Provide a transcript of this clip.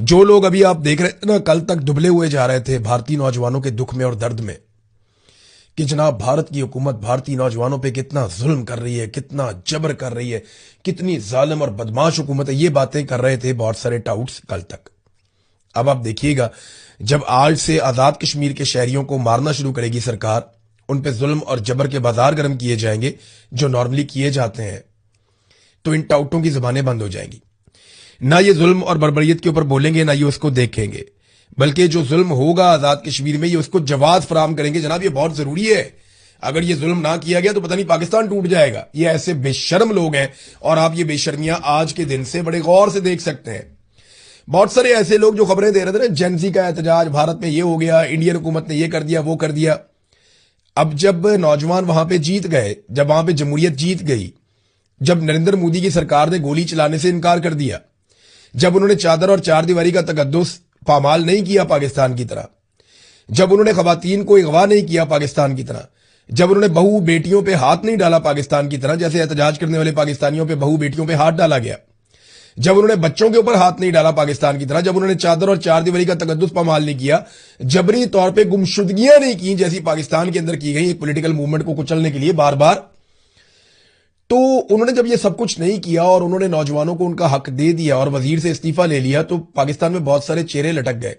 جو لوگ ابھی آپ دیکھ رہے تھے نا، کل تک دبلے ہوئے جا رہے تھے بھارتی نوجوانوں کے دکھ میں اور درد میں کہ جناب بھارت کی حکومت بھارتی نوجوانوں پہ کتنا ظلم کر رہی ہے، کتنا جبر کر رہی ہے، کتنی ظالم اور بدماش حکومت ہے، یہ باتیں کر رہے تھے بہت سارے ٹاؤٹس کل تک۔ اب آپ دیکھیے گا، جب آج سے آزاد کشمیر کے شہریوں کو مارنا شروع کرے گی سرکار، ان پہ ظلم اور جبر کے بازار گرم کیے جائیں گے جو نارملی کیے جاتے ہیں، تو ان ٹاؤٹوں کی زبانیں بند ہو جائیں گی۔ نہ یہ ظلم اور بربریت کے اوپر بولیں گے، نہ یہ اس کو دیکھیں گے، بلکہ جو ظلم ہوگا آزاد کشمیر میں یہ اس کو جواز فراہم کریں گے۔ جناب یہ بہت ضروری ہے، اگر یہ ظلم نہ کیا گیا تو پتہ نہیں پاکستان ٹوٹ جائے گا۔ یہ ایسے بے شرم لوگ ہیں، اور آپ یہ بے شرمیاں آج کے دن سے بڑے غور سے دیکھ سکتے ہیں۔ بہت سارے ایسے لوگ جو خبریں دے رہے تھے نا، جنزی کا احتجاج، بھارت میں یہ ہو گیا، انڈین حکومت نے یہ کر دیا، وہ کر دیا۔ اب جب نوجوان وہاں پہ جیت گئے، جب وہاں پہ جمہوریت جیت گئی، جب نریندر مودی کی سرکار نے گولی چلانے سے انکار کر دیا، جب انہوں نے چادر اور چار دیواری کا تقدس پامال نہیں کیا پاکستان کی طرح، جب انہوں نے خواتین کو اغوا نہیں کیا پاکستان کی طرح، جب انہوں نے بہو بیٹیوں پہ ہاتھ نہیں ڈالا پاکستان کی طرح، جیسے احتجاج کرنے والے پاکستانیوں پہ بہو بیٹیوں پہ ہاتھ ڈالا گیا، جب انہوں نے بچوں کے اوپر ہاتھ نہیں ڈالا پاکستان کی طرح، جب انہوں نے چادر اور چار دیواری کا تقدس پامال نہیں کیا، جبری طور پہ گمشدگیاں نہیں کی جیسی پاکستان کے اندر کی گئی ایک پولیٹیکل موومنٹ کو کچلنے کے لیے بار بار، تو انہوں نے جب یہ سب کچھ نہیں کیا اور انہوں نے نوجوانوں کو ان کا حق دے دیا اور وزیر سے استعفیٰ لے لیا، تو پاکستان میں بہت سارے چہرے لٹک گئے۔